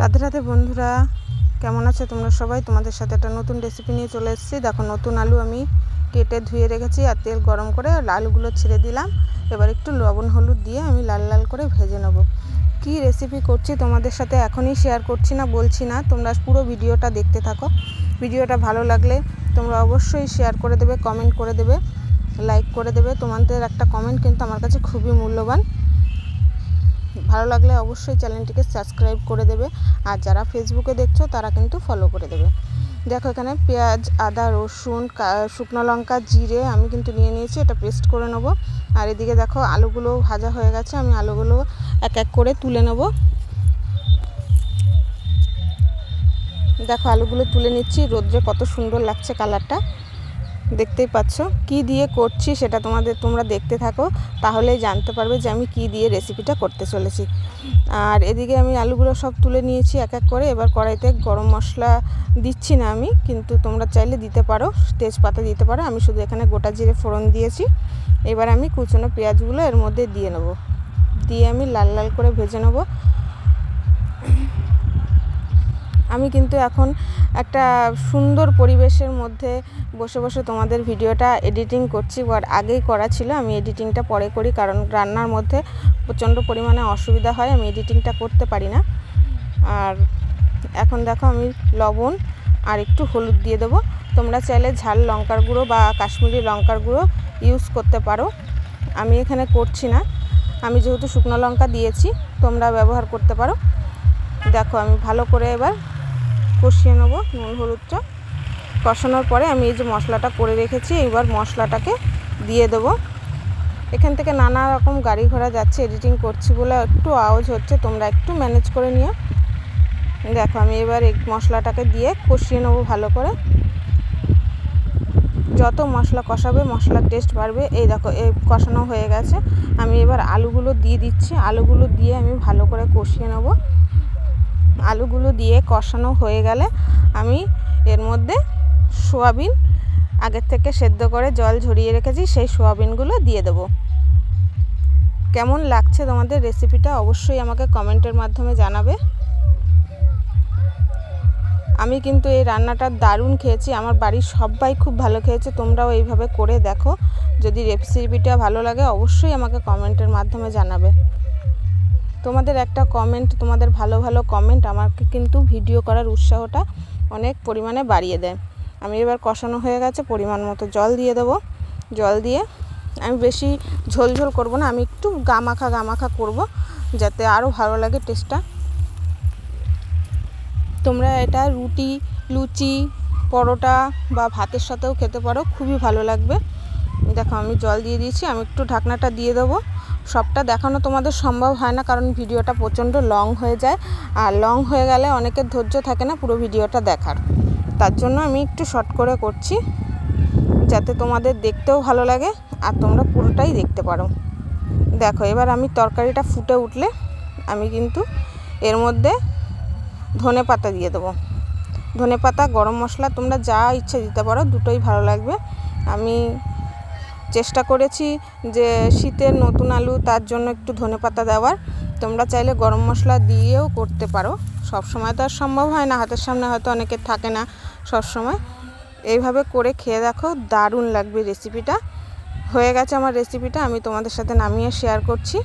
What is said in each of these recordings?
রাধে রাধে বন্ধুরা, কেমন আছো তোমরা সবাই? তোমাদের সাথে একটা নতুন রেসিপি নিয়ে চলে এসেছি। দেখো, নতুন আলু আমি কেটে ধুয়ে রেখেছি আর তেল গরম করে আলুগুলো ছেড়ে দিলাম। এবার একটু লবণ হলুদ দিয়ে আমি লাল লাল করে ভেজে নেব। কি রেসিপি করছি তোমাদের সাথে এখনই শেয়ার করছি না, বলছি না, তোমরা পুরো ভিডিওটা দেখতে থাকো। ভিডিওটা ভালো লাগলে তোমরা অবশ্যই শেয়ার করে দেবে, কমেন্ট করে দেবে, লাইক করে দেবে। তোমাদের একটা কমেন্ট কিন্তু আমার কাছে খুবই মূল্যবান। ভালো লাগলে অবশ্যই চ্যানেলটিকে সাবস্ক্রাইব করে দেবে, আর যারা ফেসবুকে দেখছো তারা কিন্তু ফলো করে দেবে। দেখো, এখানে পেঁয়াজ, আদা, রসুন, শুকনো লঙ্কা, জিরে আমি কিন্তু নিয়ে নিয়েছি, এটা পেস্ট করে নেব। আর এদিকে দেখো আলুগুলো ভাজা হয়ে গেছে, আমি আলুগুলো এক এক করে তুলে নেব। দেখো আলুগুলো তুলে নিচ্ছি, রোদ্রে কত সুন্দর লাগছে কালারটা, দেখতেই পাচ্ছ। কি দিয়ে করছি সেটা তোমরা দেখতে থাকো, তাহলেই জানতে পারবে যে আমি কি দিয়ে রেসিপিটা করতে চলেছি। আর এদিকে আমি আলুগুলো সব তুলে নিয়েছি এক এক করে। এবার কড়াইতে গরম মশলা দিচ্ছি না আমি, কিন্তু তোমরা চাইলে দিতে পারো, তেজপাতা দিতে পারো। আমি শুধু এখানে গোটা জিরে ফোড়ন দিয়েছি। এবার আমি কুচনো পেঁয়াজগুলো এর মধ্যে দিয়ে নেব, দিয়ে আমি লাল লাল করে ভেজে নেব। আমি কিন্তু এখন একটা সুন্দর পরিবেশের মধ্যে বসে বসে তোমাদের ভিডিওটা এডিটিং করছি। আগেই করা ছিল, আমি এডিটিংটা পরে করি, কারণ রান্নার মধ্যে প্রচণ্ড পরিমাণে অসুবিধা হয়, আমি এডিটিংটা করতে পারি না। আর এখন দেখো আমি লবণ আর একটু হলুদ দিয়ে দেবো। তোমরা চাইলে ঝাল লঙ্কার গুঁড়ো বা কাশ্মীরি লঙ্কার গুঁড়ো ইউজ করতে পারো, আমি এখানে করছি না। আমি যেহেতু শুকনো লঙ্কা দিয়েছি, তোমরা ব্যবহার করতে পারো। দেখো আমি ভালো করে এবার কষিয়ে নেব। নুন হলুদটা কষানোর পরে আমি এই যে মশলাটা করে রেখেছি, এবার মশলাটাকে দিয়ে দেবো। এখান থেকে নানা রকম গাড়ি ঘোড়া যাচ্ছে, এডিটিং করছি বলে একটু আওয়াজ হচ্ছে, তোমরা একটু ম্যানেজ করে নিও। দেখো আমি এবার এই মশলাটাকে দিয়ে কষিয়ে নেবো ভালো করে। যত মশলা কষাবে মশলার টেস্ট বাড়বে। এই দেখো এই কষানো হয়ে গেছে, আমি এবার আলুগুলো দিয়ে দিচ্ছি। আলুগুলো দিয়ে আমি ভালো করে কষিয়ে নেব। আলুগুলো দিয়ে কষানো হয়ে গেলে আমি এর মধ্যে সোয়াবিন আগের থেকে সেদ্ধ করে জল ঝরিয়ে রেখেছি, সেই সোয়াবিনগুলো দিয়ে দেব। কেমন লাগছে তোমাদের রেসিপিটা অবশ্যই আমাকে কমেন্টের মাধ্যমে জানাবে। আমি কিন্তু এই রান্নাটা দারুণ খেয়েছি, আমার বাড়ির সবাই খুব ভালো খেয়েছে। তোমরাও এইভাবে করে দেখো, যদি রেসিপিটা ভালো লাগে অবশ্যই আমাকে কমেন্টের মাধ্যমে জানাবে। তোমাদের একটা কমেন্ট, তোমাদের ভালো ভালো কমেন্ট আমাকে কিন্তু ভিডিও করার উৎসাহটা অনেক পরিমাণে বাড়িয়ে দেয়। আমি এবার কষানো হয়ে গেছে, পরিমাণ মতো জল দিয়ে দেবো। জল দিয়ে আমি বেশি ঝোল ঝোল করবো না, আমি একটু গামাখা করব, যাতে আরও ভালো লাগে টেস্টটা। তোমরা এটা রুটি, লুচি, পরোটা বা ভাতের সাথেও খেতে পারো, খুবই ভালো লাগবে। দেখো আমি জল দিয়ে দিয়েছি, আমি একটু ঢাকনাটা দিয়ে দেবো। সবটা দেখানো তোমাদের সম্ভব হয় না, কারণ ভিডিওটা প্রচণ্ড লং হয়ে যায়, আর লং হয়ে গেলে অনেকের ধৈর্য থাকে না পুরো ভিডিওটা দেখার। তার জন্য আমি একটু শর্ট করে করছি, যাতে তোমাদের দেখতেও ভালো লাগে আর তোমরা পুরোটাই দেখতে পারো। দেখো এবার আমি তরকারিটা ফুটে উঠলে আমি কিন্তু এর মধ্যে ধনে পাতা দিয়ে দেবো। ধনে পাতা, গরম মশলা তোমরা যা ইচ্ছে দিতে পারো, দুটোই ভালো লাগবে। আমি চেষ্টা করেছি যে শীতের নতুন আলু, তার জন্য একটু ধনে পাতা দেওয়ার। তোমরা চাইলে গরম মশলা দিয়েও করতে পারো, সব সময় তো আর সম্ভব হয় না, হাতের সামনে হয়তো অনেকের থাকে না সব সময়। এইভাবে করে খেয়ে দেখো, দারুণ লাগবে রেসিপিটা। হয়ে গেছে আমার রেসিপিটা, আমি তোমাদের সাথে নামিয়ে শেয়ার করছি।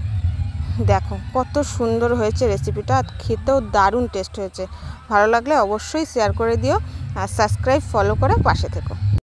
দেখো কত সুন্দর হয়েছে রেসিপিটা, আর খেতেও দারুণ টেস্ট হয়েছে। ভালো লাগলে অবশ্যই শেয়ার করে দিও, আর সাবস্ক্রাইব ফলো করে পাশে থেকো।